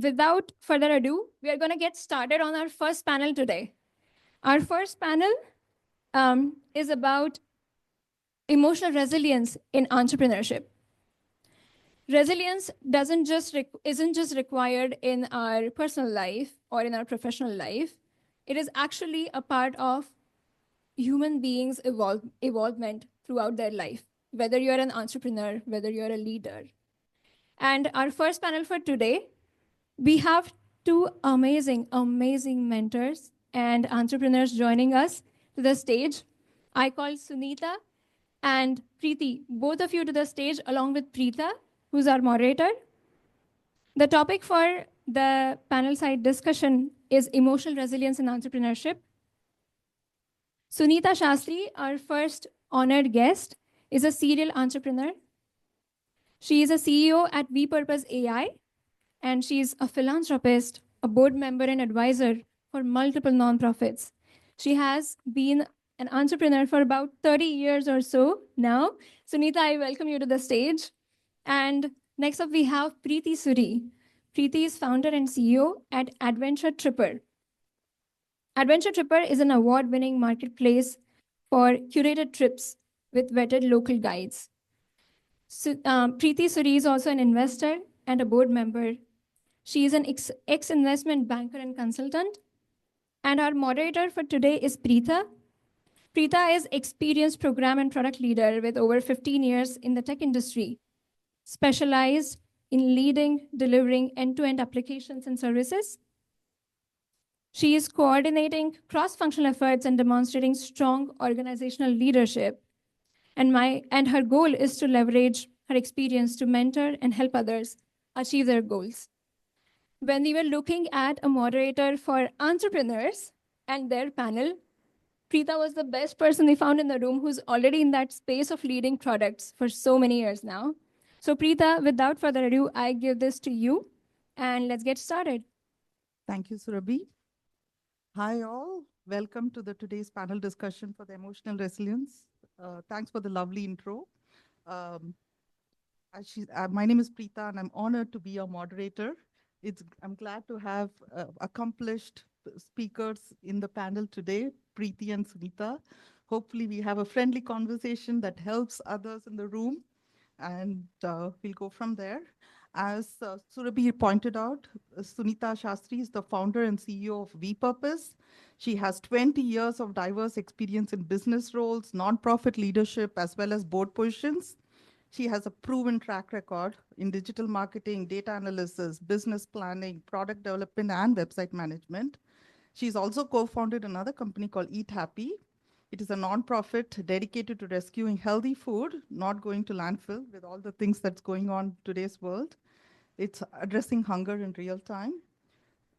without further ado, we are going to get started on our first panel today. Our first panel is about emotional resilience in entrepreneurship. Resilience isn't just required in our personal life or in our professional life. It is actually a part of human beings' evolvement throughout their life, whether you're an entrepreneur, whether you're a leader. And our first panel for today, we have two amazing mentors and entrepreneurs joining us to the stage. I call Sunita and Preeti, both of you to the stage, along with Preeta, who's our moderator. The topic for the panel side discussion is emotional resilience in entrepreneurship. Sunita Shastri, our first honored guest, is a serial entrepreneur. She is a CEO at vPurpose.ai, and she's a philanthropist, a board member and advisor for multiple nonprofits. She has been an entrepreneur for about 30 years or so now. Sunita, I welcome you to the stage. And next up, we have Preeti Suri. Preeti is founder and CEO at AdventureTripr. AdventureTripr is an award-winning marketplace for curated trips with vetted local guides. Preeti Suri is also an investor and a board member. She is an ex-investment banker and consultant. And our moderator for today is Preeta. Preeta is experienced program and product leader with over 15 years in the tech industry, specialized in leading, delivering end-to-end applications and services. She is coordinating cross-functional efforts and demonstrating strong organizational leadership. And her goal is to leverage her experience to mentor and help others achieve their goals. When we were looking at a moderator for entrepreneurs and their panel, Preeta was the best person we found in the room who's already in that space of leading products for so many years now. So Preeta, without further ado, I give this to you, and let's get started. Thank you, Surabhi. Hi, all. Welcome to today's panel discussion for the emotional resilience. Thanks for the lovely intro. My name is Preeta, and I'm honored to be your moderator. I'm glad to have accomplished speakers in the panel today, Preeti and Sunita. Hopefully, we have a friendly conversation that helps others in the room, and we'll go from there. As Surabhi pointed out, Sunita Shastri is the founder and CEO of vPurpose. She has 20 years of diverse experience in business roles, nonprofit leadership, as well as board positions. She has a proven track record in digital marketing, data analysis, business planning, product development, and website management. She's also co-founded another company called Eat Happy. It is a nonprofit dedicated to rescuing healthy food, not going to landfill with all the things that's going on in today's world. It's addressing hunger in real time.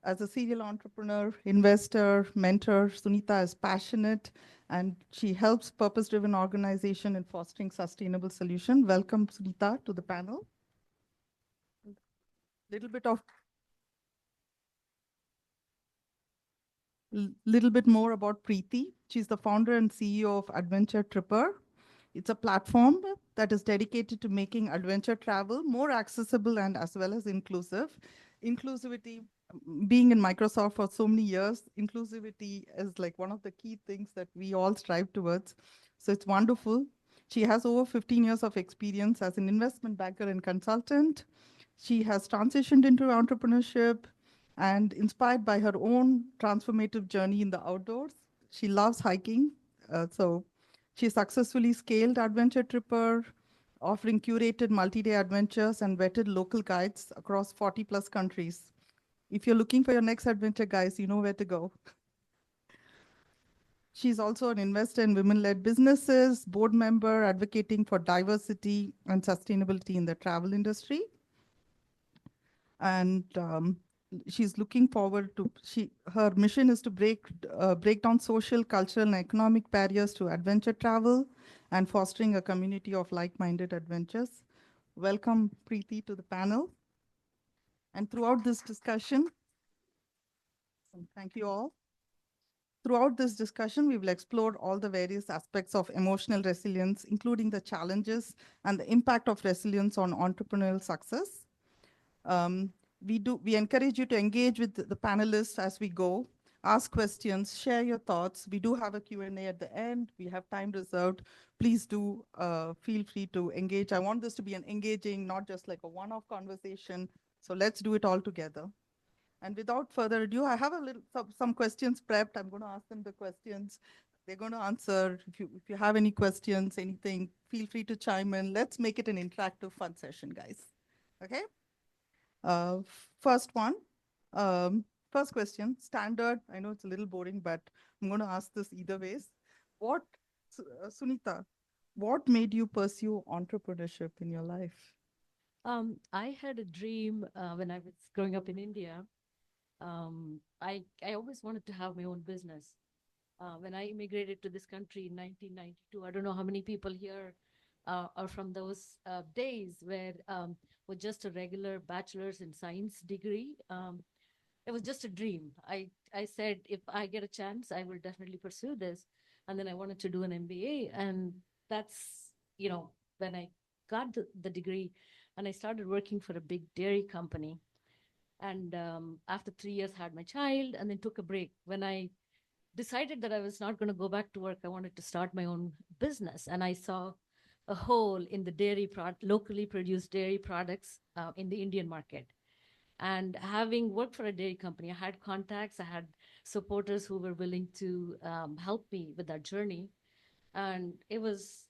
As a serial entrepreneur, investor, mentor, Sunita is passionate, and she helps purpose-driven organization in fostering sustainable solution. Welcome, Sunita, to the panel. Little bit more about Preeti. She's the founder and CEO of AdventureTripr. It's a platform that is dedicated to making adventure travel more accessible and as well as inclusive. Inclusivity, being in Microsoft for so many years, inclusivity is like one of the key things that we all strive towards. So it's wonderful. She has over 15 years of experience as an investment banker and consultant. She has transitioned into entrepreneurship and inspired by her own transformative journey in the outdoors. She loves hiking. So she successfully scaled AdventureTripr, offering curated multi-day adventures and vetted local guides across 40 plus countries. If you're looking for your next adventure, guys, you know where to go. She's also an investor in women-led businesses, board member advocating for diversity and sustainability in the travel industry. And she's looking forward to, her mission is to break down social, cultural, and economic barriers to adventure travel and fostering a community of like-minded adventures. Welcome, Preeti, to the panel. And throughout this discussion, thank you all. Throughout this discussion, we will explore all the various aspects of emotional resilience, including the challenges and the impact of resilience on entrepreneurial success. We encourage you to engage with the panelists as we go, ask questions, share your thoughts. We do have a Q&A at the end. We have time reserved. Please do feel free to engage. I want this to be an engaging, not just like a one-off conversation. So let's do it all together. And without further ado, I have some questions prepped. I'm going to ask them the questions. They're going to answer. If you have any questions, anything, feel free to chime in. Let's make it an interactive, fun session, guys. Okay? Uh, First one. First question, standard. I know it's a little boring, but I'm going to ask this either ways. What, Sunita, what made you pursue entrepreneurship in your life? I had a dream when I was growing up in India. I always wanted to have my own business. When I immigrated to this country in 1992, I don't know how many people here are from those days where with just a regular bachelor's in science degree, it was just a dream. I said, if I get a chance, I will definitely pursue this. And then I wanted to do an MBA. And that's, when I got the degree and I started working for a big dairy company. And after 3 years, had my child and then took a break. When I decided that I was not going to go back to work, I wanted to start my own business. And I saw a hole in the locally produced dairy products in the Indian market. And having worked for a dairy company, I had contacts, I had supporters who were willing to help me with that journey. And it was,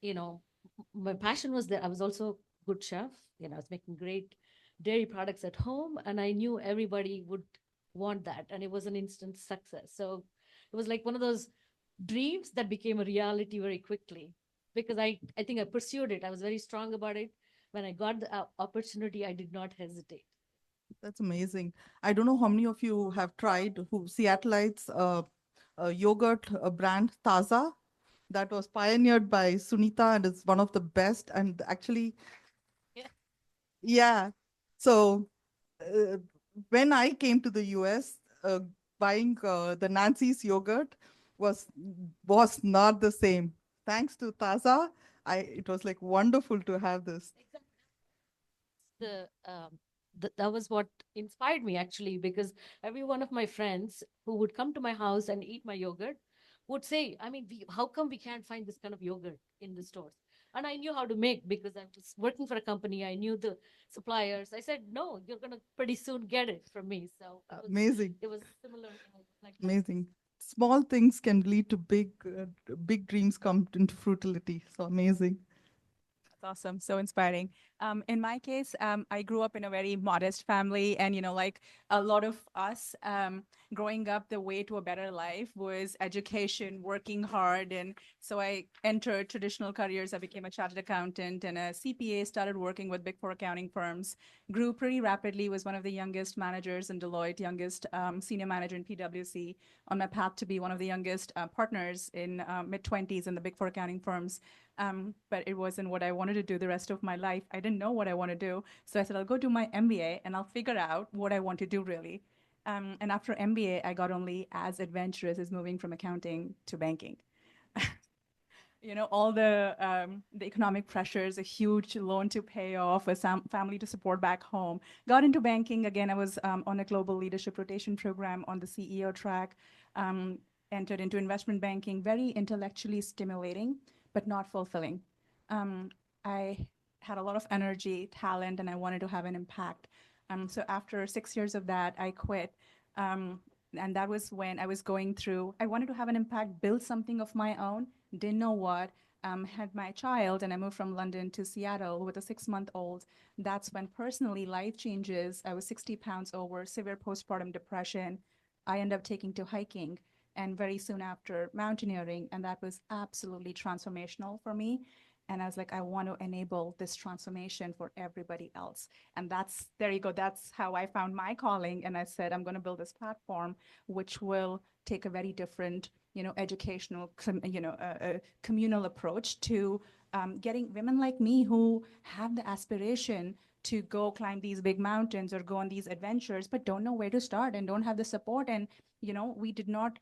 my passion was there. I was also a good chef. I was making great dairy products at home, and I knew everybody would want that. And it was an instant success. So it was like one of those dreams that became a reality very quickly because I think I pursued it. I was very strong about it. When I got the opportunity, I did not hesitate. That's amazing. I don't know how many of you have tried Seattleites yogurt brand Taza that was pioneered by Sunita and is one of the best. And actually, Yeah. yeah. So uh, when I came to the US, buying the Nancy's yogurt was was not the same. Thanks to Taza, it was like wonderful to have this. Exactly. That was what inspired me actually, because every one of my friends who would come to my house and eat my yogurt would say, I mean, how come we can't find this kind of yogurt in the stores? And I knew how to make because I was working for a company. I knew the suppliers. I said, no, you're going to pretty soon get it from me. So Amazing, it was similar like that. amazing. Small things can lead to big dreams come into fruitility. So amazing. That's awesome. So inspiring. In my case, I grew up in a very modest family. And, like a lot of us, growing up, the way to a better life was education, working hard. And so I entered traditional careers. I became a chartered accountant and a CPA, started working with Big Four accounting firms, grew pretty rapidly, was one of the youngest managers in Deloitte, youngest senior manager in PwC, on my path to be one of the youngest partners in mid-20s in the Big Four accounting firms. But it wasn't what I wanted to do the rest of my life. I didn't know what I want to do. So I said, I'll go do my MBA and I'll figure out what I want to do really. And after MBA, I got only as adventurous as moving from accounting to banking. All the economic pressures, a huge loan to pay off, a family to support back home. Got into banking again. I was on a global leadership rotation program on the CEO track. Entered into investment banking, very intellectually stimulating, but not fulfilling. I had a lot of energy, talent, and I wanted to have an impact. So after 6 years of that, I quit. And that was when I was going through, I wanted to have an impact, build something of my own, didn't know what. Had my child, and I moved from London to Seattle with a 6-month-old. That's when personally life changes. I was 60 pounds over, severe postpartum depression. I ended up taking to hiking, and very soon after mountaineering, and that was absolutely transformational for me. And I was like, I want to enable this transformation for everybody else. And there you go, that's how I found my calling. And I said, I'm going to build this platform which will take a very different, educational, communal approach to getting women like me who have the aspiration to go climb these big mountains or go on these adventures, but don't know where to start and don't have the support. And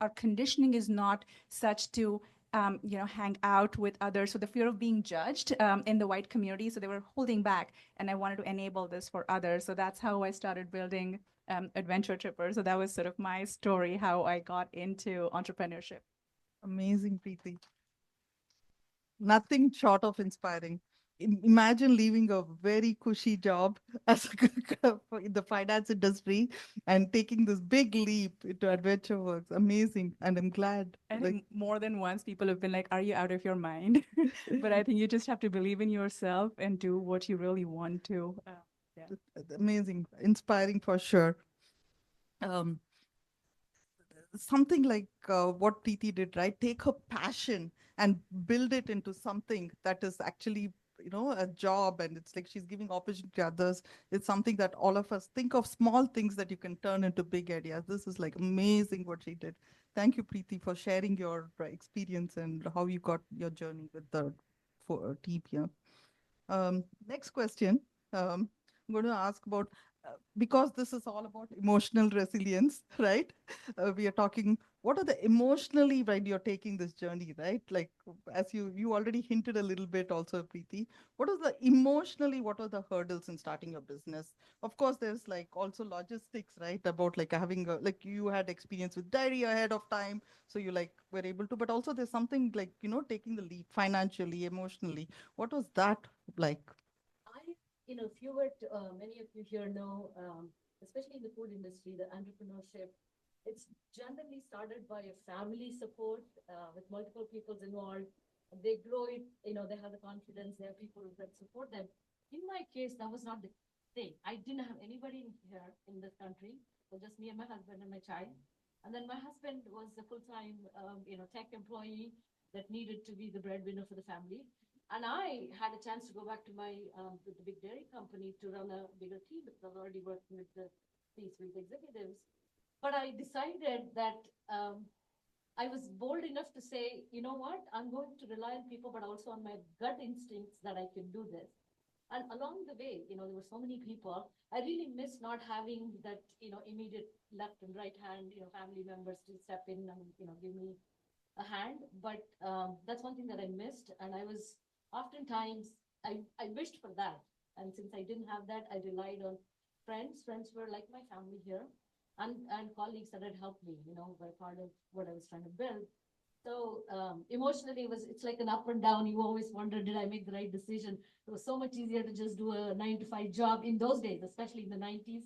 our conditioning is not such to hang out with others. So the fear of being judged in the white community. So they were holding back, and I wanted to enable this for others. So that's how I started building AdventureTripr. So that was sort of my story, how I got into entrepreneurship. Amazing, Preeti. Nothing short of inspiring. Imagine leaving a very cushy job as in the finance industry and taking this big leap into adventure works. Amazing. And I'm glad. I Like, think more than once people have been like, are you out of your mind? But I think you just have to believe in yourself and do what you really want to. amazing, inspiring for sure. Um, Something like what Preeti did, right? Take her passion and build it into something that is actually, a job, and it's like she's giving opportunity to others. It's something that all of us think of, small things that you can turn into big ideas. This is like amazing what she did. Thank you, Preeti, for sharing your experience and how you got your journey with the team here. Next question. I'm going to ask about, because this is all about emotional resilience, right? We are talking, what are the emotionally, right, you're taking this journey, right? Like, as you already hinted a little bit also, Preeti, what are the emotionally, what are the hurdles in starting a business? Of course, there's like also logistics, right? About like having, like you had experience with diarrhea ahead of time, so you like were able to, but also there's something like, taking the leap financially, emotionally. What was that like? I, if you were to, many of you here know, especially in the food industry, the entrepreneurship, it's generally started by a family support with multiple peoples involved. They grow it, they have the confidence, there are people that support them. In my case, that was not the thing. I didn't have anybody here in this country. It was just me and my husband and my child. And then my husband was a full-time, tech employee that needed to be the breadwinner for the family. And I had a chance to go back to my with the big dairy company to run a bigger team because I was already working with the C-suite executives. But I decided that I was bold enough to say, you know what, I'm going to rely on people, but also on my gut instincts that I can do this. And along the way, there were so many people. I really miss not having that, immediate left and right hand, family members to step in and, give me a hand. But that's one thing that I missed. And I was oftentimes, I wished for that. And since I didn't have that, I relied on friends. Friends were like my family here, and colleagues that had helped me, were part of what I was trying to build. So emotionally, it's like an up and down. You always wonder, did I make the right decision? It was so much easier to just do a 9 to 5 job in those days, especially in the 90s.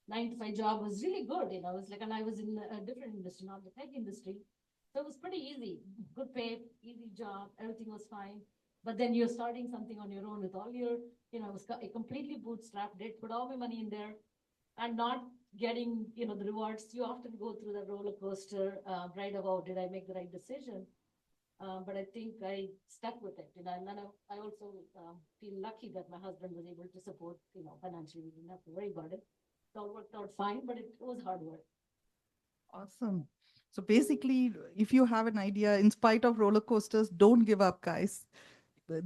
9 to 5 job was really good. It was like, and I was in a different industry, not the tech industry. So it was pretty easy, good pay, easy job, everything was fine. But then you're starting something on your own with all your, it was completely bootstrapped, did put all my money in there and not getting, the rewards. You often go through the roller coaster, right about, did I make the right decision? But I think I stuck with it. And then I also feel lucky that my husband was able to support, financially. We didn't have to worry about it. So it worked out fine, but it was hard work. Awesome. So basically, if you have an idea, in spite of roller coasters, don't give up, guys.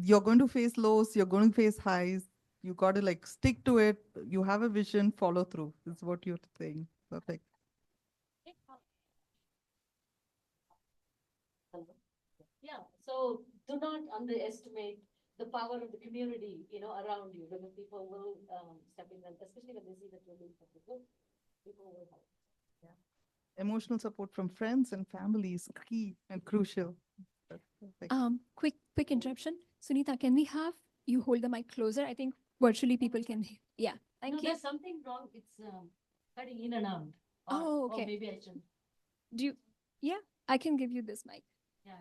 You're going to face lows, you're going to face highs. You got to like stick to it. You have a vision, follow through. Is what you're saying. Perfect. Yeah. So do not underestimate the power of the community, around you. When people will step in, and especially when they see that you're doing something good, people will help. Emotional support from friends and family is key and crucial. That's perfect. Quick interruption. Sunita, can we have you hold the mic closer? I think virtually people can hear. Yeah, thank you. There's something wrong. It's cutting in and out. Oh, Or okay. maybe I should. Do you? Yeah, I can give you this mic. Yeah.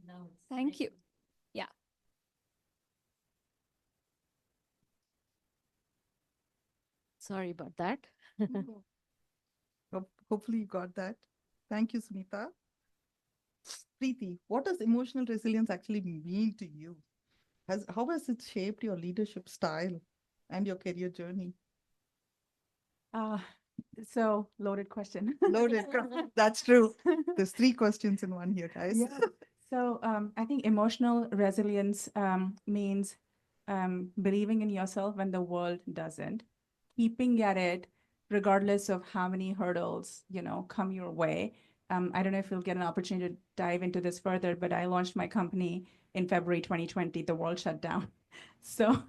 Now it's. Thank you. Yeah. Sorry about that. Hopefully you got that. Thank you, Sunita. Preeti, what does emotional resilience actually mean to you? How has it shaped your leadership style and your career journey? So loaded question. Loaded. That's true. There's 3 questions in one here, guys. Yeah. So I think emotional resilience means believing in yourself when the world doesn't, keeping at it regardless of how many hurdles, come your way, I don't know if we'll get an opportunity to dive into this further, but I launched my company in February 2020. The world shut down. So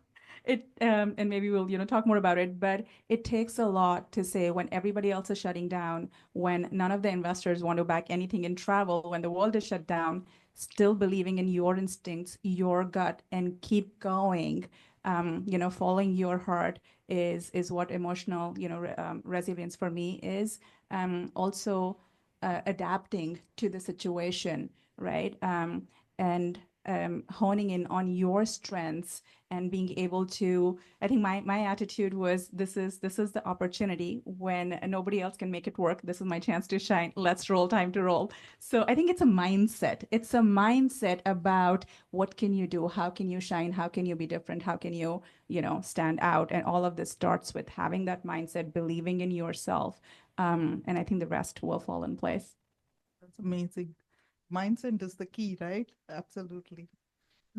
and maybe we'll, talk more about it, but it takes a lot to say when everybody else is shutting down, when none of the investors want to back anything in travel, when the world is shut down, still believing in your instincts, your gut, and keep going. Following your heart is what emotional, resilience for me is. Also adapting to the situation, right? And honing in on your strengths and being able to, I think my attitude was, this is the opportunity when nobody else can make it work. This is my chance to shine. Let's roll, time to roll. So I think it's a mindset. It's a mindset about what can you do? How can you shine? How can you be different? How can you, stand out? And all of this starts with having that mindset, believing in yourself. And I think the rest will fall in place. That's amazing. Mindset is the key, right? Absolutely.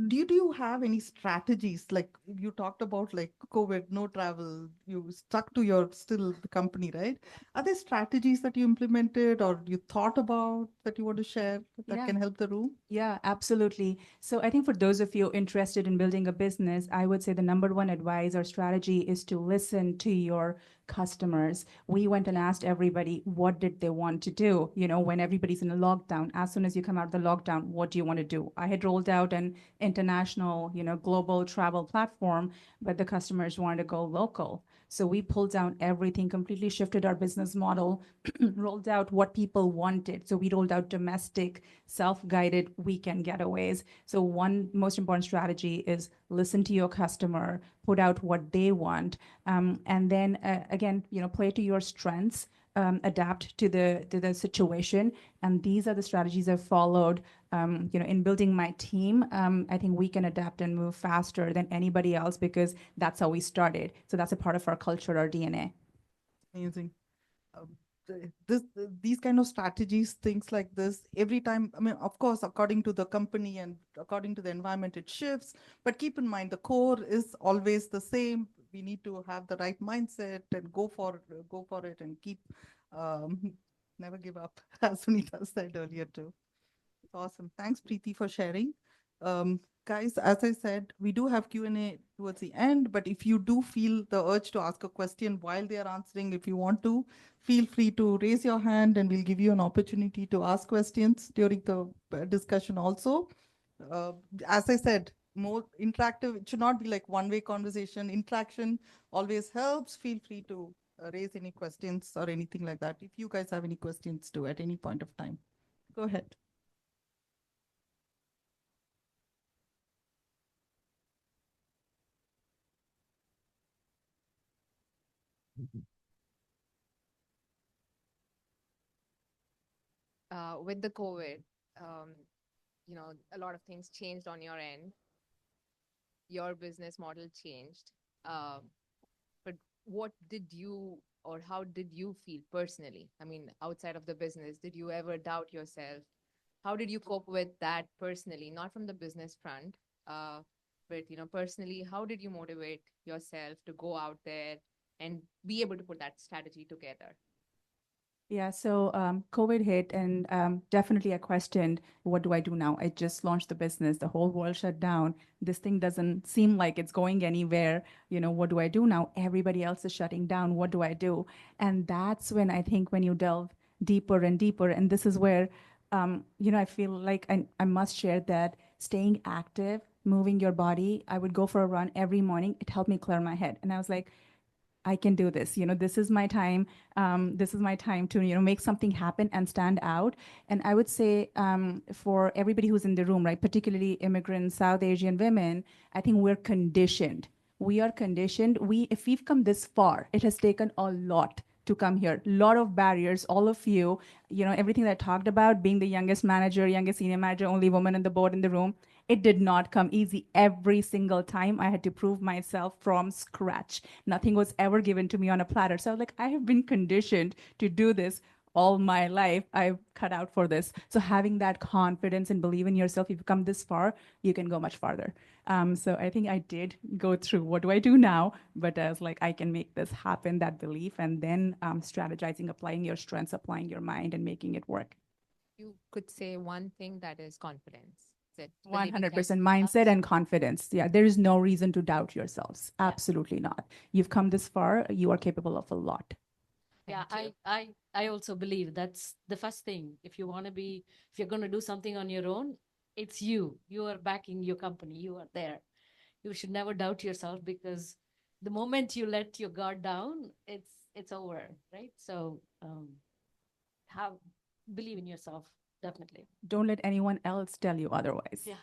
Do you have any strategies? Like you talked about like COVID, no travel, you stuck to your still the company, right? Are there strategies that you implemented or you thought about that you want to share that Yeah. can help the room? Yeah, absolutely. So I think for those of you interested in building a business, I would say the number one advice or strategy is to listen to your customers. We went and asked everybody, what did they want to do? When everybody's in a lockdown, as soon as you come out of the lockdown, what do you want to do? I had rolled out an international, global travel platform, but the customers wanted to go local. So we pulled down everything, completely shifted our business model, rolled out what people wanted. So we rolled out domestic, self-guided weekend getaways. So one most important strategy is listen to your customer, put out what they want, and then again, play to your strengths, adapt to the situation. And these are the strategies I've followed. In building my team, I think we can adapt and move faster than anybody else because that's how we started. So that's a part of our culture, our DNA. Amazing. These kind of strategies, things like this, every time, I mean, of course, according to the company and according to the environment, it shifts. But keep in mind, the core is always the same. We need to have the right mindset and go for it and keep never give up, as Sunita said earlier too. Awesome. Thanks, Preeti, for sharing. Guys, as I said, we do have Q&A towards the end, but if you do feel the urge to ask a question while they are answering, if you want to, feel free to raise your hand and we'll give you an opportunity to ask questions during the discussion also. As I said, more interactive. It should not be like one-way conversation. Interaction always helps. Feel free to raise any questions or anything like that. If you guys have any questions too at any point of time, go ahead. With the COVID, a lot of things changed on your end. Your business model changed. But what did you or how did you feel personally? I mean, outside of the business, did you ever doubt yourself? How did you cope with that personally, not from the business front, but personally, how did you motivate yourself to go out there and be able to put that strategy together? Yeah, so COVID hit and definitely I questioned, what do I do now? I just launched the business, the whole world shut down. This thing doesn't seem like it's going anywhere. What do I do now? Everybody else is shutting down. What do I do? And that's when I think when you delve deeper and deeper, and this is where, I feel like I must share that staying active, moving your body, I would go for a run every morning. It helped me clear my head. And I was like, I can do this. This is my time. This is my time to, make something happen and stand out. And I would say for everybody who's in the room, right, particularly immigrant South Asian women, I think we're conditioned. We are conditioned. If we've come this far, it has taken a lot to come here. A lot of barriers, all of you, everything that I talked about, being the youngest manager, youngest senior manager, only woman on the board in the room, it did not come easy. Every single time I had to prove myself from scratch. Nothing was ever given to me on a platter. So I was like, I have been conditioned to do this all my life. I've cut out for this. So having that confidence and believe in yourself, if you come this far, you can go much farther. So I think I did go through, what do I do now? But I was like, I can make this happen, that belief, and then strategizing, applying your strengths, applying your mind, and making it work. You could say one thing that is confidence. Is it believing 100% yourself? mindset and confidence. Yeah, there is no reason to doubt yourselves. Absolutely not. You've come this far, you are capable of a lot. Yeah, Thank you. I also believe that's the first thing. If you want to be, if you're going to do something on your own, it's you. You are backing your company. You are there. You should never doubt yourself, because the moment you let your guard down, it's over, right? So have believe in yourself, definitely. Don't let anyone else tell you otherwise. Yeah.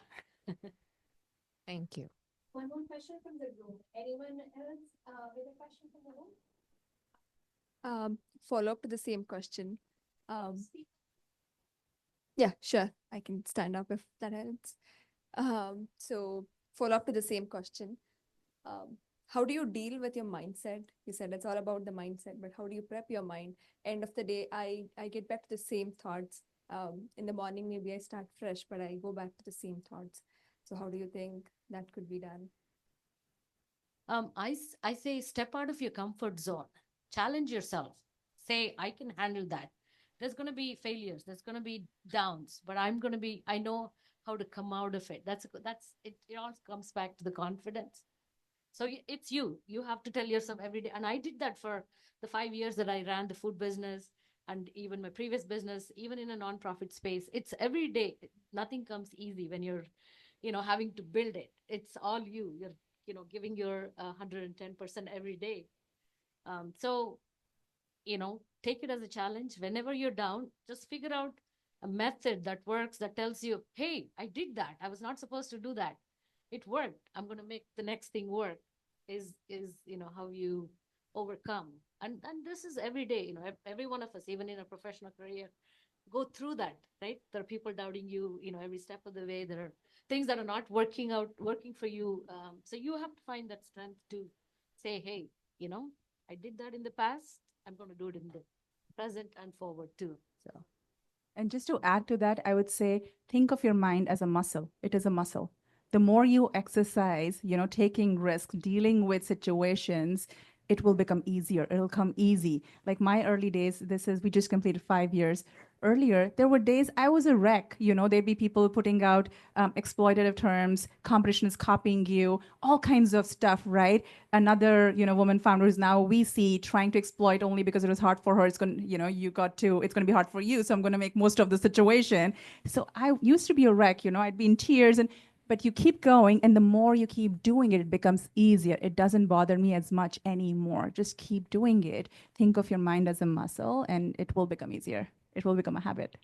Thank you. One more question from the room. Anyone else with a question from the room? Follow up to the same question. Yeah, sure. I can stand up if that helps. So follow up to the same question. How do you deal with your mindset? You said it's all about the mindset, but how do you prep your mind? End of the day, I get back to the same thoughts. In the morning, maybe I start fresh, but I go back to the same thoughts. So how do you think that could be done? I say step out of your comfort zone, challenge yourself, say, I can handle that. There's going to be failures, there's going to be downs, but I know how to come out of it. That's it. It all comes back to the confidence. So it's you have to tell yourself every day. And I did that for the 5 years that I ran the food business, and even my previous business, even in a nonprofit space. It's every day. Nothing comes easy when you're having to build it. It's all you're giving your 110% every day. So take it as a challenge. Whenever you're down, just figure out a method that works, that tells you, hey, I did that, I was not supposed to do that, it worked, I'm going to make the next thing work. Is how you overcome. And this is every day. Every one of us, even in a professional career, go through that, right? There are people doubting you, every step of the way. There are things that are not working for you. So you have to find that strength to say, hey, I did that in the past, I'm going to do it in the present and forward too. So And just to add to that, I would say think of your mind as a muscle. It is a muscle. The more you exercise, taking risks, dealing with situations, it will become easier. It'll come easy. Like my early days, we just completed 5 years. Earlier, there were days I was a wreck. There'd be people putting out exploitative terms, competition is copying you, all kinds of stuff, right? Another, woman founder who's now a VC trying to exploit only because it was hard for her. It's going, it's going to be hard for you. So I'm going to make most of the situation. So I used to be a wreck. I'd be in tears, but you keep going, and the more you keep doing it, it becomes easier. It doesn't bother me as much anymore. Just keep doing it. Think of your mind as a muscle, and it will become easier. It will become a habit.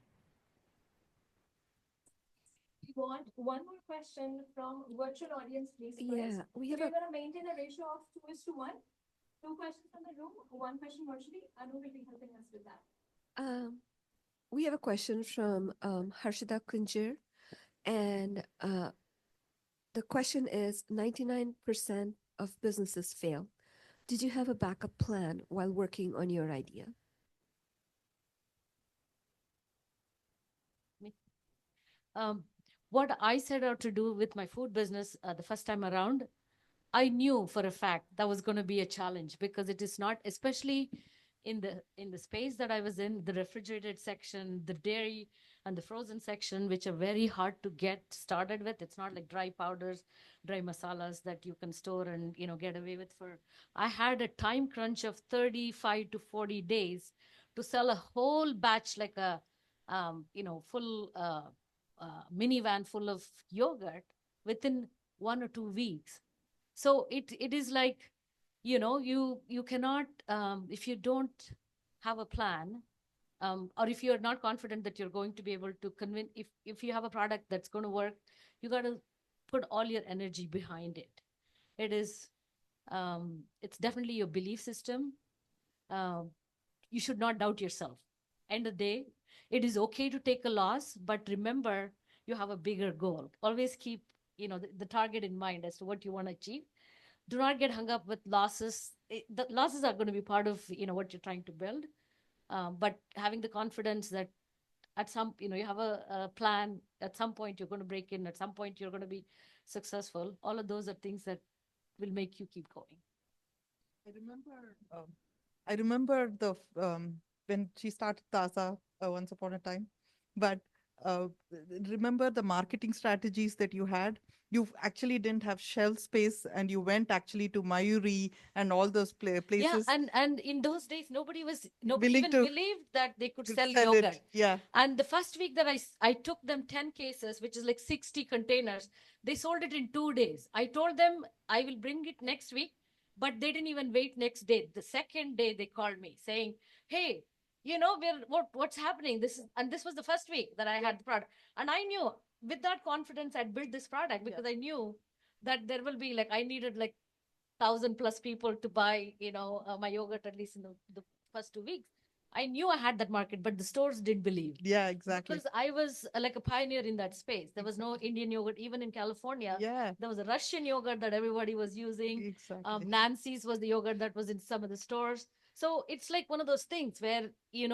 We want one more question from virtual audience, please. Yeah, we We're have going to maintain a ratio of 2:1. Two questions from the room, one question virtually. Anu will be helping us with that. we have a question from Harshita Kunjir, and the question is 99% of businesses fail. Did you have a backup plan while working on your idea? what I set out to do with my food business the first time around, I knew for a fact that was going to be a challenge, because it is not, especially in the space that I was in, the refrigerated section, the dairy and the frozen section, which are very hard to get started with. It's not like dry powders, dry masalas that you can store and get away with. I had a time crunch of 35 to 40 days to sell a whole batch, like a full minivan full of yogurt within 1 or 2 weeks. So it is like, you cannot, if you don't have a plan, or if you're not confident that you're going to be able to convince, if you have a product that's going to work, you got to put all your energy behind it. It's definitely your belief system. You should not doubt yourself. End of the day, it is okay to take a loss, but remember, you have a bigger goal. Always keep the target in mind as to what you want to achieve. Do not get hung up with losses. The losses are going to be part of what you're trying to build, but having the confidence that at some you have a plan. At some point you're going to break in, at some point you're going to be successful. All of those are things that will make you keep going. I remember when she started Taza once upon a time. But remember the marketing strategies that you had? You actually didn't have shelf space, and you went actually to Mayuri and all those Yeah, places and in those days, nobody willing even to believed that they could sell sell yogurt. it. Yeah. And the first week that I took them 10 cases, which is like 60 containers, they sold it in 2 days. I told them I will bring it next week, but they didn't even wait next day. The second day they called me saying, "Hey, what's happening? This was the first week that I had the product." And I knew with that confidence I'd built this product because I knew that there will be like I needed like 1,000+ people to buy, my yogurt at least in the first 2 weeks. I knew I had that market, but the stores didn't believe. Yeah, exactly. Because I was like a pioneer in that space. There was no Indian yogurt, even in California. Yeah, There was a Russian yogurt that everybody was using. exactly. Nancy's was the yogurt that was in some of the stores. So it's like one of those things where, you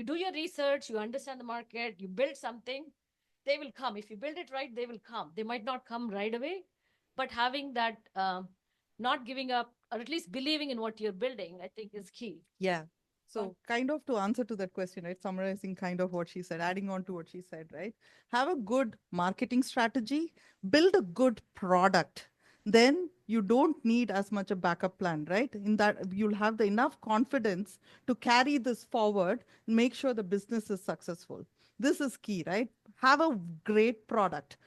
do your research, you understand the market, you build something, they will come. If you build it right, they will come. They might not come right away, but having that, not giving up, or at least believing in what you're building, I think is key. Yeah. So, kind of to answer to that question, right? Summarizing kind of what she said, adding on to what she said, right? Have a good marketing strategy, build a good product. Then you don't need as much a backup plan, right? In that, you'll have the enough confidence to carry this forward and make sure the business is successful. This is key, right? Have a great product.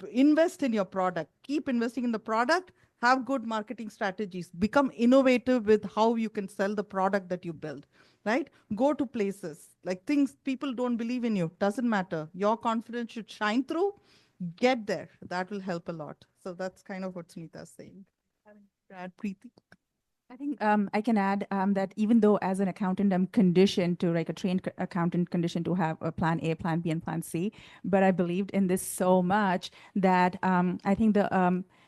Invest in your product. Keep investing in the product. Have good marketing strategies. Become innovative with how you can sell the product that you build, right? Go to places like things people don't believe in you. Doesn't matter. Your confidence should shine through. Get there. That will help a lot. So that's kind of what Sunita is saying. Add Preeti. I think I can add that even though as an accountant, I'm conditioned to, like a trained accountant, conditioned to have a plan A, plan B, and plan C, but I believed in this so much that I think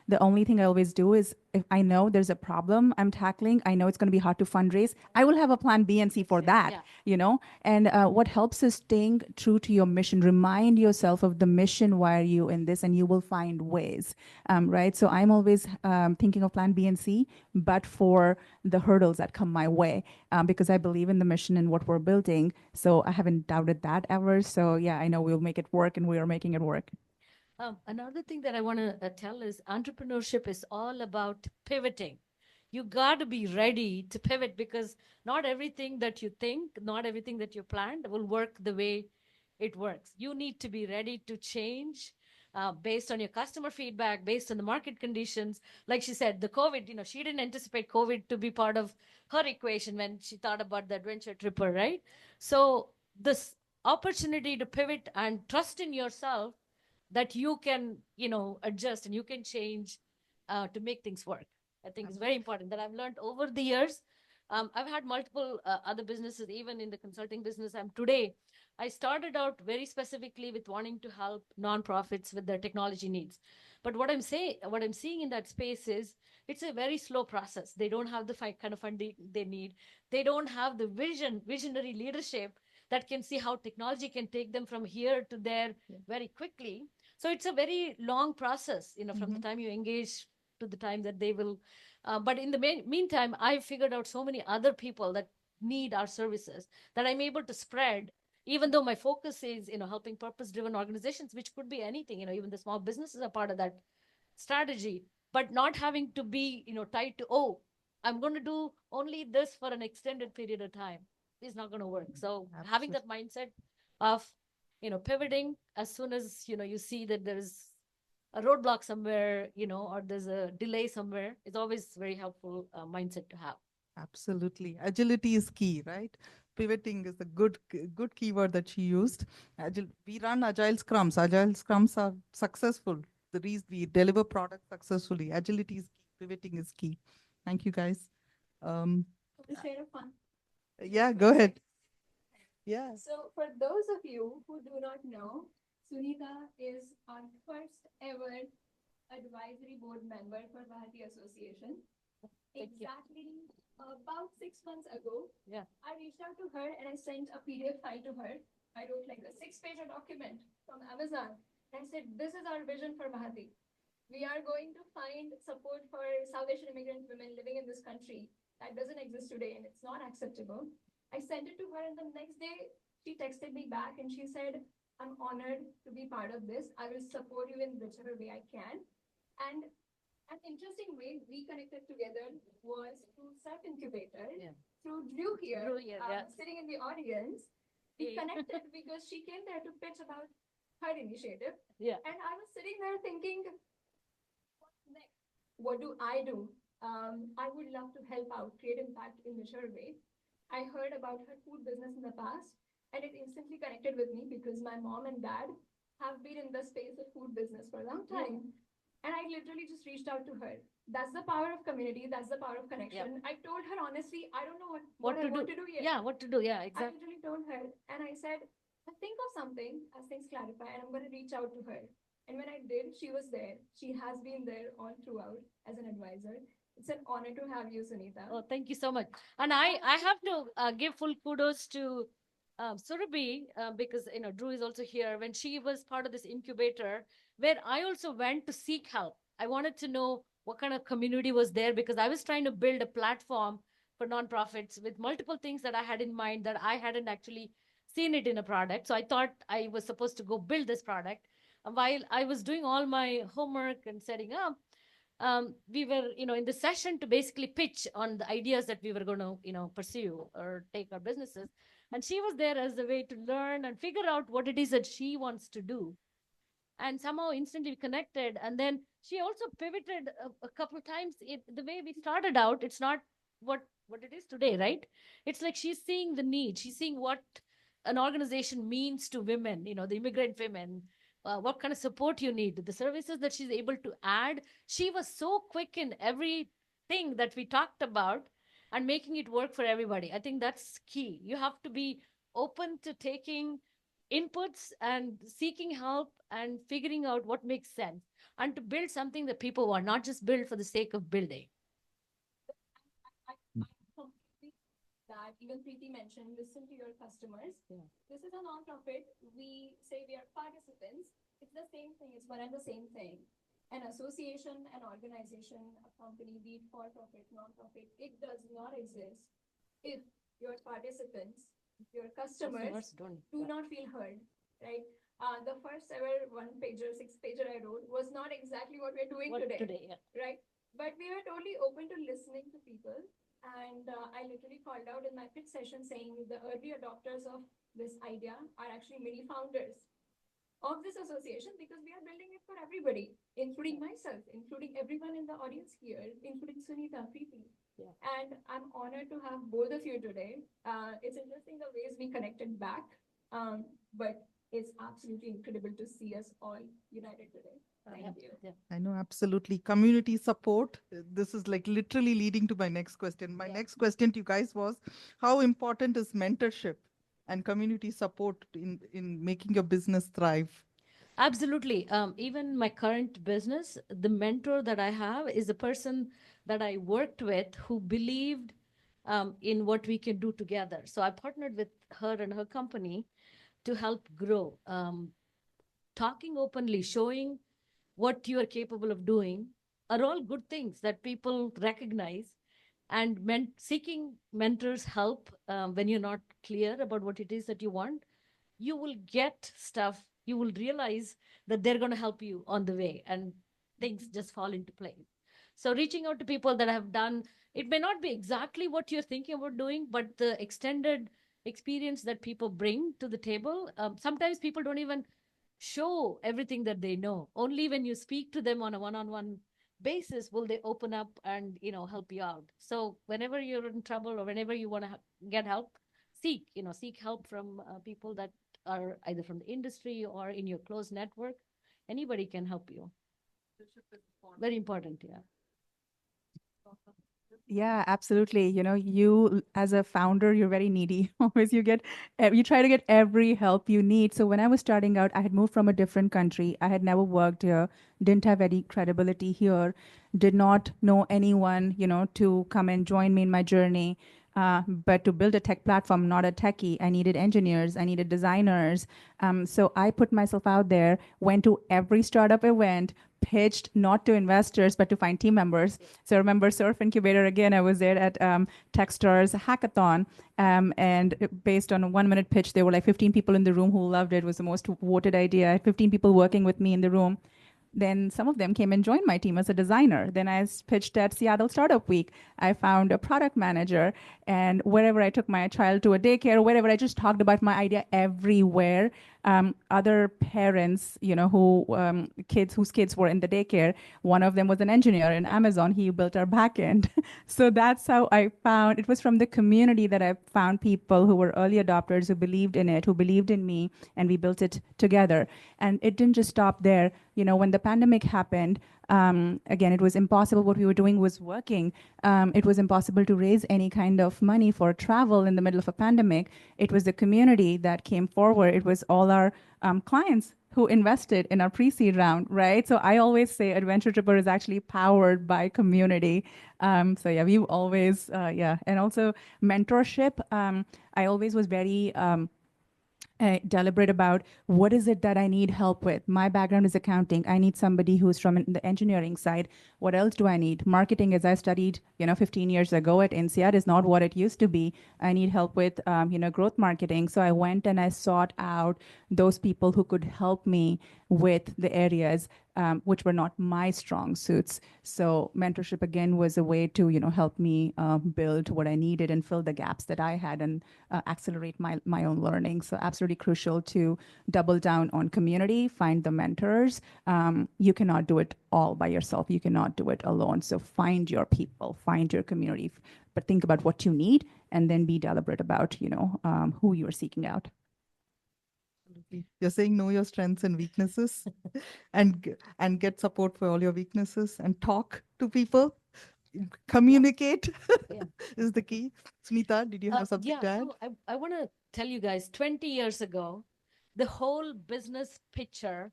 the only thing I always do is if I know there's a problem I'm tackling, I know it's going to be hard to fundraise, I will have a plan B and C for that, Yeah. And what helps is staying true to your mission. Remind yourself of the mission, why are you in this, and you will find ways, right? So I'm always thinking of plan B and C, but for the hurdles that come my way, because I believe in the mission and what we're building. So I haven't doubted that ever. So yeah, I know we'll make it work, and we are making it work. Another thing that I want to tell is entrepreneurship is all about pivoting. You got to be ready to pivot because not everything that you think, not everything that you planned will work the way it works. You need to be ready to change based on your customer feedback, based on the market conditions. Like she said, the COVID, she didn't anticipate COVID to be part of her equation when she thought about the AdventureTripr, right? So this opportunity to pivot and trust in yourself that you can, adjust and you can change to make things work. I think it's very important that I've learned over the years. I've had multiple other businesses, even in the consulting business I'm today. I started out very specifically with wanting to help nonprofits with their technology needs. But what I'm seeing in that space is it's a very slow process. They don't have the kind of funding they need. They don't have the visionary leadership that can see how technology can take them from here to there very quickly. So it's a very long process, from the time you engage to the time that they will. But in the meantime, I've figured out so many other people that need our services that I'm able to spread, even though my focus is, helping purpose-driven organizations, which could be anything, even the small businesses are part of that strategy, but not having to be, tied to, oh, I'm going to do only this for an extended period of time is not going to work. So having that mindset of, pivoting as soon as, you see that there's a roadblock somewhere, or there's a delay somewhere, is always very helpful mindset to have. Absolutely. Agility is key, right? Pivoting is a good keyword that she used. We run agile scrums. Agile scrums are successful. The reason we deliver products successfully. Agility is key. Pivoting is key. Thank you, guys. To share a fun. Yeah, go ahead. Yeah. So for those of you who do not know, Sunita is our first ever advisory board member for Bharati Association. Exactly about 6 months ago, I reached out to her and I sent a PDF file to her. I wrote like a 6-page document from Amazon. And I said, this is our vision for Bharati. We are going to find support for South Asian immigrant women living in this country that doesn't exist today and it's not acceptable. I sent it to her, and the next day she texted me back and she said, I'm honored to be part of this. I will support you in whichever way I can. And an interesting way we connected together was through Surf Incubator, through Drew here, sitting in the audience. We connected because she came there to pitch about her initiative. And I was sitting there thinking, what's next? What do I do? I would love to help out, create impact in whichever way. I heard about her food business in the past, and it instantly connected with me because my mom and dad have been in the space of food business for a long time. And I literally just reached out to her. That's the power of community. That's the power of connection. I told her honestly, I don't know what I want to do yet. Yeah, what to do. Yeah, I exactly. literally told her, and I said, I think of something as things clarify, and I'm going to reach out to her. And when I did, she was there. She has been there all throughout as an advisor. It's an honor to have you, Sunita. Oh, thank you so much. And I have to give full kudos to Surabhi because Drew is also here. When she was part of this incubator, where I also went to seek help. I wanted to know what kind of community was there because I was trying to build a platform for nonprofits with multiple things that I had in mind that I hadn't actually seen it in a product. So I thought I was supposed to go build this product. And while I was doing all my homework and setting up, we were, in the session to basically pitch on the ideas that we were going to, pursue or take our businesses. And she was there as a way to learn and figure out what it is that she wants to do. And somehow instantly connected. And then she also pivoted a couple of times. The way we started out, it's not what it is today, right? It's like she's seeing the need. She's seeing what an organization means to women, the immigrant women, what kind of support you need, the services that she's able to add. She was so quick in everything that we talked about and making it work for everybody. I think that's key. You have to be open to taking inputs and seeking help and figuring out what makes sense and to build something that people want, not just build for the sake of building. I completely that even Preeti mentioned, listen to your customers. This is a nonprofit. We say we are participants. It's the same thing. It's one and the same thing. An association, an organization, a company, be it for-profit, non-profit, it does not exist if your participants, your customers do not feel heard, right? The first ever one-pager, six-pager I wrote was not exactly what we're doing today, right? But we were totally open to listening to people. And I literally called out in my pitch session saying the early adopters of this idea are actually many founders of this association because we are building it for everybody, including myself, including everyone in the audience here, including Sunita, Preeti. And I'm honored to have both of you today. It's interesting the ways we connected back, but it's absolutely incredible to see us all united today. Thank you. I know, absolutely. Community support. This is like literally leading to my next question. My next question to you guys was, how important is mentorship and community support in making your business thrive? Absolutely. Even my current business, the mentor that I have is a person that I worked with who believed in what we can do together. So I partnered with her and her company to help grow. Talking openly, showing what you are capable of doing are all good things that people recognize. And seeking mentors help when you're not clear about what it is that you want. You will get stuff. You will realize that they're going to help you on the way and things just fall into place. So reaching out to people that have done, it may not be exactly what you're thinking about doing, but the extended experience that people bring to the table. Sometimes people don't even show everything that they know. Only when you speak to them on a one-on-one basis will they open up and help you out. So whenever you're in trouble or whenever you want to get help, seek help from people that are either from the industry or in your close network. Anybody can help you. Very important. Yeah, absolutely. You as a founder, you're very needy. Always you try to get every help you need. So when I was starting out, I had moved from a different country. I had never worked here, didn't have any credibility here, did not know anyone, to come and join me in my journey. But to build a tech platform, not a techie, I needed engineers, I needed designers. So I put myself out there, went to every startup event, pitched not to investors, but to find team members. So I remember Surf Incubator again, I was there at Techstars Hackathon. And based on a 1-minute pitch, there were like 15 people in the room who loved it. It was the most voted idea. I had 15 people working with me in the room. Then some of them came and joined my team as a designer. Then I pitched at Seattle Startup Week. I found a product manager, and wherever I took my child to a daycare, wherever I just talked about my idea everywhere. Other parents, whose kids were in the daycare, one of them was an engineer in Amazon. He built our backend. So that's how I found, it was from the community that I found people who were early adopters, who believed in it, who believed in me, and we built it together. And it didn't just stop there. When the pandemic happened, again, it was impossible. What we were doing was working. It was impossible to raise any kind of money for travel in the middle of a pandemic. It was the community that came forward. It was all our clients who invested in our pre-seed round, right? So I always say AdventureTripr is actually powered by community. So yeah, we've always, And also mentorship. I always was very deliberate about what is it that I need help with. My background is accounting. I need somebody who's from the engineering side. What else do I need? Marketing, as I studied, 15 years ago at INSEAD, is not what it used to be. I need help with, growth marketing. So I went and I sought out those people who could help me with the areas which were not my strong suits. So mentorship again was a way to help me build what I needed and fill the gaps that I had and accelerate my own learning. So absolutely crucial to double down on community, find the mentors. You cannot do it all by yourself. You cannot do it alone. So find your people, find your community, but think about what you need and then be deliberate about who you are seeking out. You're saying know your strengths and weaknesses and get support for all your weaknesses and talk to people. Communicate is the key. Sunita, did you have something to add? So I want to tell you guys, 20 years ago, the whole business picture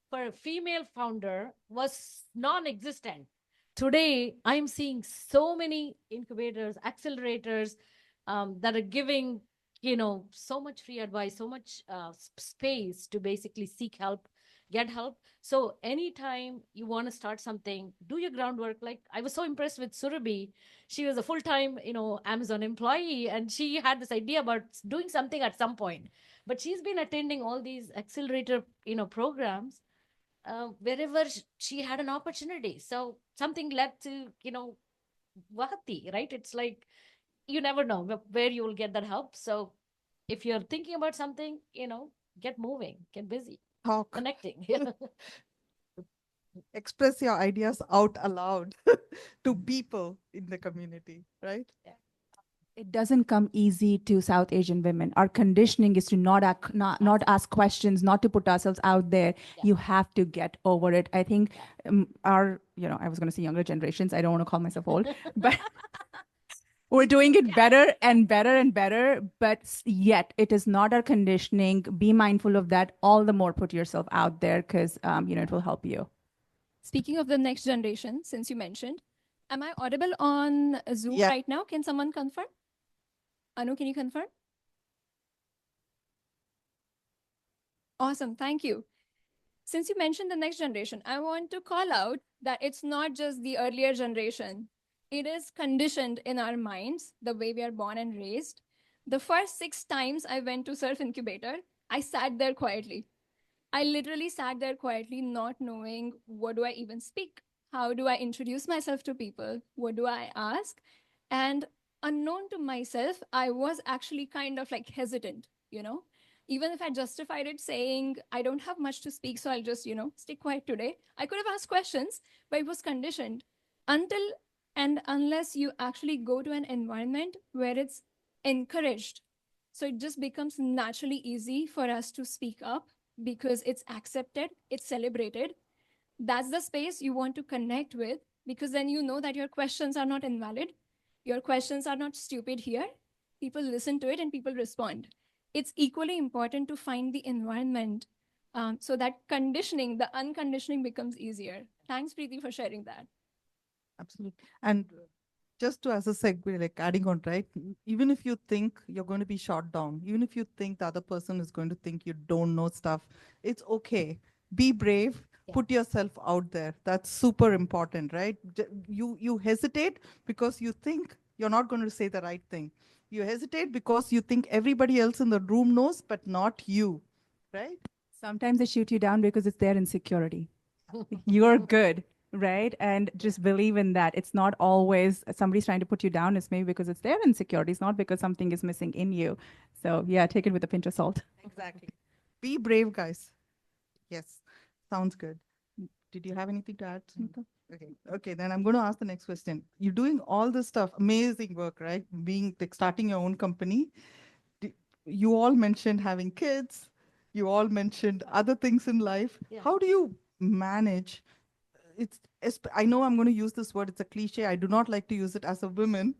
for a female founder was non-existent. Today, I'm seeing so many incubators, accelerators that are giving so much free advice, so much space to basically seek help, get help. So anytime you want to start something, do your groundwork. Like I was so impressed with Surabhi. She was a full-time, Amazon employee, and she had this idea about doing something at some point. But she's been attending all these accelerator, programs wherever she had an opportunity. So something led to, Vahati, right? It's like, you never know where you will get that help. So if you're thinking about something, get moving, get busy, Talk. connecting. Express your ideas out aloud to people in the community, right? Yeah. It doesn't come easy to South Asian women. Our conditioning is to not ask questions, not to put ourselves out there. Yeah. You have to get over it. I think I was going to say younger generations. I don't want to call myself old, but we're doing it better and better and better. But yet it is not our conditioning. Be mindful of that. All the more put yourself out there because, it will help you. Speaking of the next generation, since you mentioned, am I audible on Zoom right now? Can someone confirm? Anu, can you confirm? Awesome, thank you. Since you mentioned the next generation, I want to call out that it's not just the earlier generation. It is conditioned in our minds, the way we are born and raised. The first 6 times I went to Surf Incubator, I sat there quietly. I literally sat there quietly, not knowing what do I even speak? How do I introduce myself to people? What do I ask? And unknown to myself, I was actually kind of like hesitant, Even if I justified it saying, I don't have much to speak, so I'll just, stay quiet today. I could have asked questions, but it was conditioned until and unless you actually go to an environment where it's encouraged. So it just becomes naturally easy for us to speak up because it's accepted, it's celebrated. That's the space you want to connect with because then you know that your questions are not invalid. Your questions are not stupid here. People listen to it and people respond. It's equally important to find the environment so that conditioning, the unconditioning becomes easier. Thanks, Preeti, for sharing that. Absolutely. And just to as a segue, like adding on, right? Even if you think you're going to be shot down, even if you think the other person is going to think you don't know stuff, it's okay. Be brave. Yeah. Put yourself out there. That's super important, right? You hesitate because you think you're not going to say the right thing. You hesitate because you think everybody else in the room knows, but not you, right? Sometimes they shoot you down because it's their insecurity. You're good, right? And just believe in that. It's not always somebody's trying to put you down. It's maybe because it's their insecurity. It's not because something is missing in you. So yeah, take it with a pinch of salt. Exactly. Be brave, guys. Yes, sounds good. Did you have anything to add, Sunita? Okay. Okay, then I'm going to ask the next question. You're doing all this stuff, amazing work, right? Being like starting your own company. You all mentioned having kids. You all mentioned other things in life. Yeah. How do you manage? I know I'm going to use this word. It's a cliche. I do not like to use it as a woman,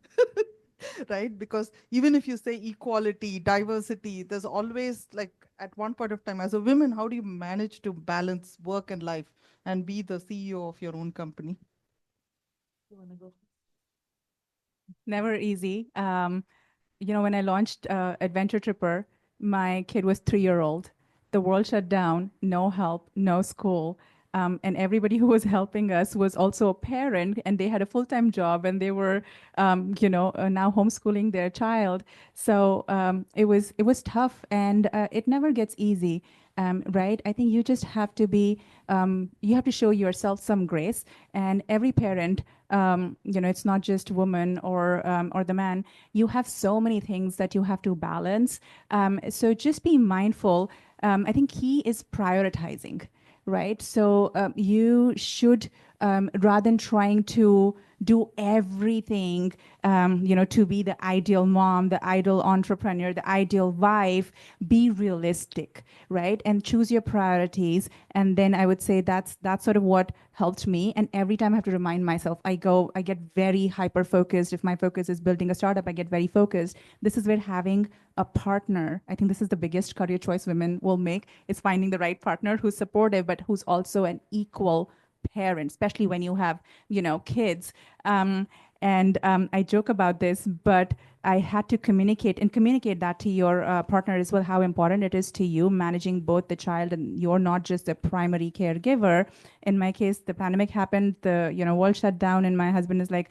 right? Because even if you say equality, diversity, there's always like at one point of time, as a woman, how do you manage to balance work and life and be the CEO of your own company? You want to go? Never easy. When I launched AdventureTripr, my kid was 3-year-old. The world shut down, no help, no school. And everybody who was helping us was also a parent, and they had a full-time job, and they were, now homeschooling their child. So it was tough, and it never gets easy, right? I think you just have to you have to show yourself some grace, and every parent, it's not just woman or the man. You have so many things that you have to balance. So just be mindful. I think key is prioritizing, right? So you should, rather than trying to do everything, to be the ideal mom, the ideal entrepreneur, the ideal wife, be realistic, right? And choose your priorities. And then I would say that's sort of what helped me. And every time I have to remind myself, I get very hyper focused. If my focus is building a startup, I get very focused. This is where having a partner, I think this is the biggest career choice women will make, is finding the right partner who's supportive, but who's also an equal parent, especially when you have, kids. I joke about this, but I had to communicate that to your partner as well, how important it is to you managing both the child, and you're not just the primary caregiver. In my case, the pandemic happened, the world shut down, and my husband is like,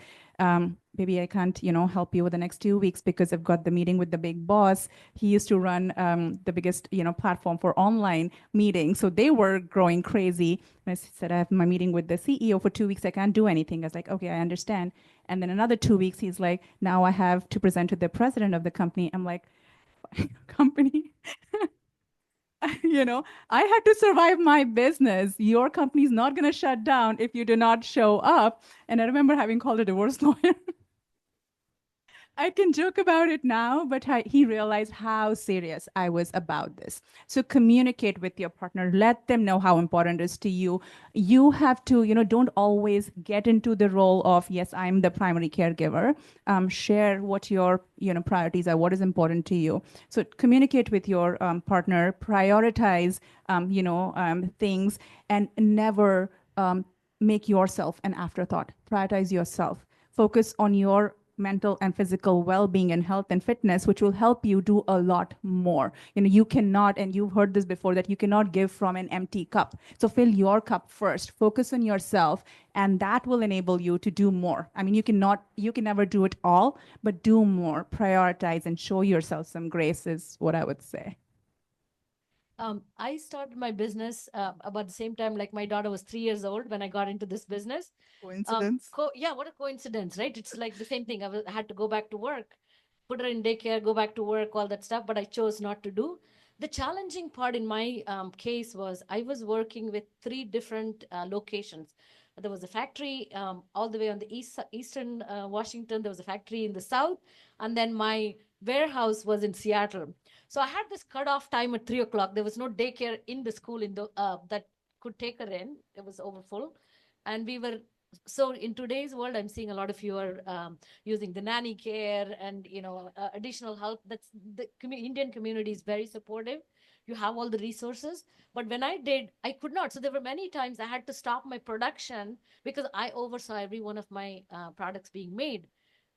baby, I can't, help you over the next 2 weeks because I've got the meeting with the big boss. He used to run the biggest, platform for online meetings. So they were growing crazy. And I said, I have my meeting with the CEO for 2 weeks. I can't do anything. I was like, okay, I understand. And then another 2 weeks, he's like, now I have to present to the president of the company. I'm like, company? I had to survive my business. Your company's not going to shut down if you do not show up. And I remember having called a divorce lawyer. I can joke about it now, but he realized how serious I was about this. So communicate with your partner. Let them know how important it is to you. You have to, don't always get into the role of, yes, I'm the primary caregiver. Share what your, priorities are, what is important to you. So communicate with your partner, prioritize, things, and never make yourself an afterthought. Prioritize yourself. Focus on your mental and physical well-being and health and fitness, which will help you do a lot more. You cannot, and you've heard this before, that you cannot give from an empty cup. So fill your cup first, focus on yourself, and that will enable you to do more. I mean, you can never do it all, but do more, prioritize, and show yourself some grace is what I would say. I started my business about the same time, like my daughter was 3 years old when I got into this business. Coincidence? Yeah, what a coincidence, right? It's like the same thing. I had to go back to work, put her in daycare, go back to work, all that stuff, but I chose not to do. The challenging part in my case was I was working with 3 different locations. There was a factory all the way on the eastern Washington. There was a factory in the south, and then my warehouse was in Seattle. So I had this cutoff time at 3 o'clock. There was no daycare in the school that could take her in. It was overfull, and we were. So in today's world, I'm seeing a lot of you are using the nanny care and additional help. That's the Indian community is very supportive. You have all the resources, but when I did, I could not. So there were many times I had to stop my production because I oversaw every one of my products being made.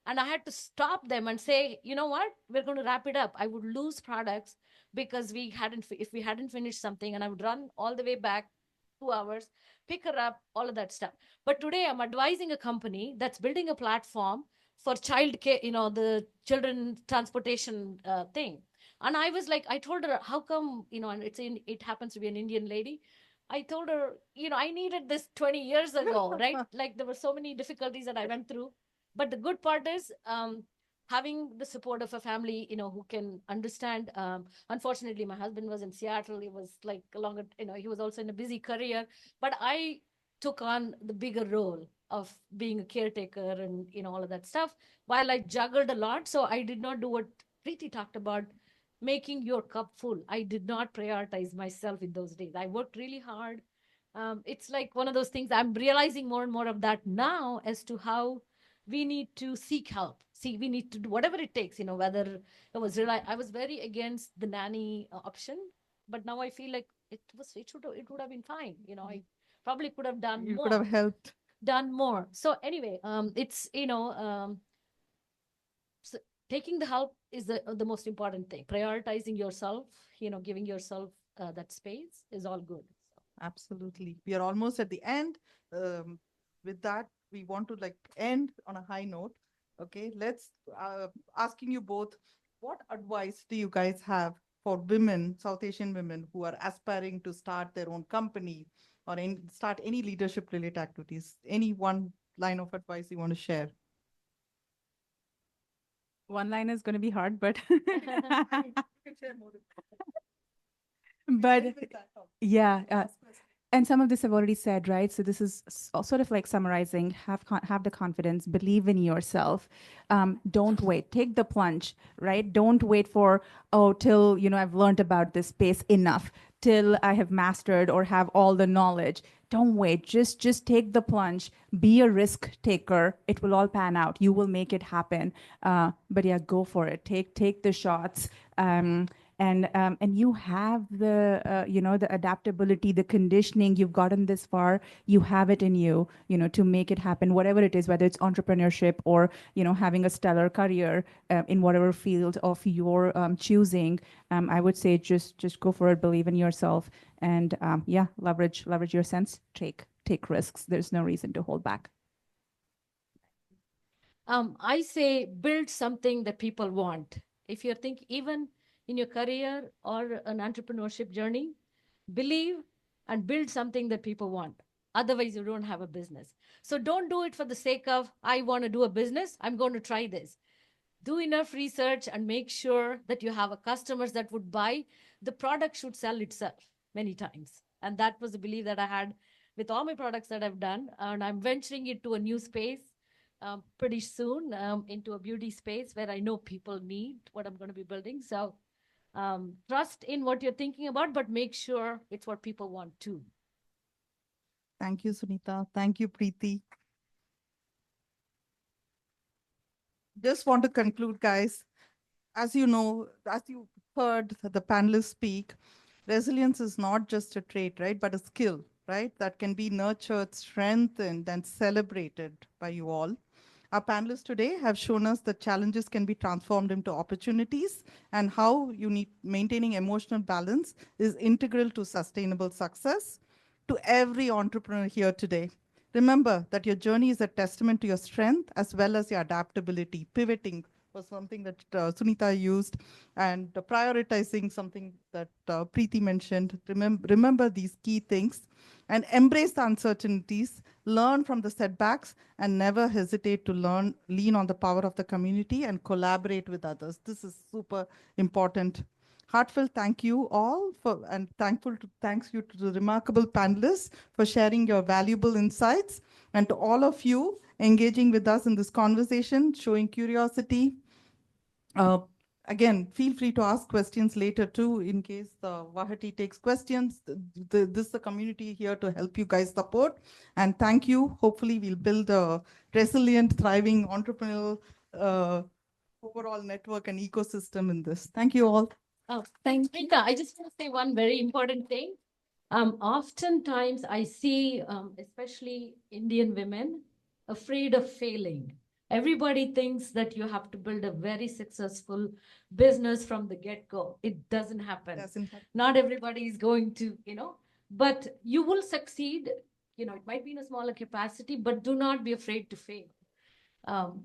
And I had to stop them and say, you know what, we're going to wrap it up. I would lose products because if we hadn't finished something, and I would run all the way back 2 hours, pick her up, all of that stuff. But today I'm advising a company that's building a platform for child care, the children transportation thing. And I was like, I told her, how come, and it happens to be an Indian lady. I told her, I needed this 20 years ago, right? Like there were so many difficulties that I went through. But the good part is having the support of a family, who can understand. Unfortunately, my husband was in Seattle. He was like a longer, he was also in a busy career. But I took on the bigger role of being a caretaker and, all of that stuff while I juggled a lot. So I did not do what Preeti talked about, making your cup full. I did not prioritize myself in those days. I worked really hard. It's like one of those things I'm realizing more and more of that now as to how we need to seek help. See, we need to do whatever it takes, whether I was very against the nanny option, but now I feel like it would have been fine. I probably could have done You more. could have helped. Done more. So anyway, it's so taking the help is the most important thing. Prioritizing yourself, giving yourself that space is all good. Absolutely. We are almost at the end. With that, we want to end on a high note. Okay, let's asking you both, what advice do you guys have for women, South Asian women who are aspiring to start their own company or start any leadership related activities? Any one line of advice you want to share? One line is going to be hard, but yeah. And some of this I've already said, right? So this is sort of like summarizing, have the confidence, believe in yourself. Don't wait, take the plunge, right? Don't wait for, till, I've learned about this space enough, till I have mastered or have all the knowledge. Don't wait, just take the plunge, be a risk taker. It will all pan out. You will make it happen. But yeah, go for it. Take the shots. And you have the the adaptability, the conditioning. You've gotten this far, you have it in you, to make it happen, whatever it is, whether it's entrepreneurship or having a stellar career in whatever field of your choosing. I would say just go for it, believe in yourself, and leverage your sense, take risks. There's no reason to hold back. I say build something that people want. If you think even in your career or an entrepreneurship journey, believe and build something that people want. Otherwise, you don't have a business. So don't do it for the sake of, I want to do a business, I'm going to try this. Do enough research and make sure that you have a customers that would buy. The product should sell itself many times. And that was the belief that I had with all my products that I've done. And I'm venturing into a new space pretty soon, into a beauty space where I know people need what I'm going to be building. So trust in what you're thinking about, but make sure it's what people want too. Thank you, Sunita. Thank you, Preeti. Just want to conclude, guys. As you know, as you heard the panelists speak, resilience is not just a trait, right, but a skill, right, that can be nurtured, strengthened, and celebrated by you all. Our panelists today have shown us that challenges can be transformed into opportunities and how maintaining emotional balance is integral to sustainable success. To every entrepreneur here today, remember that your journey is a testament to your strength as well as your adaptability. Pivoting was something that Sunita used, and prioritizing, something that Preeti mentioned. Remember these key things and embrace the uncertainties, learn from the setbacks, and never hesitate to lean on the power of the community and collaborate with others. This is super important. Heartfelt thank you all thanks you to the remarkable panelists for sharing your valuable insights, and to all of you engaging with us in this conversation, showing curiosity. Again, feel free to ask questions later too, in case Vahati takes questions. This is the community here to help you guys support. And thank you. Hopefully we'll build a resilient, thriving entrepreneurial overall network and ecosystem in this. Thank you all. Oh, thanks, Rita. I just want to say one very important thing. Oftentimes I see, especially Indian women, afraid of failing. Everybody thinks that you have to build a very successful business from the get-go. It doesn't happen. Not everybody is going to, but you will succeed. It might be in a smaller capacity, but do not be afraid to fail.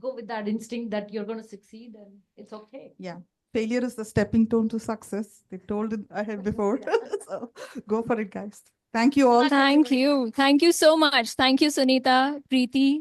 Go with that instinct that you're going to succeed, and it's okay. Yeah. Failure is the stepping stone to success. They told it ahead before. So go for it, guys. Thank you all. Thank you. Thank you so much. Thank you, Sunita, Preeti,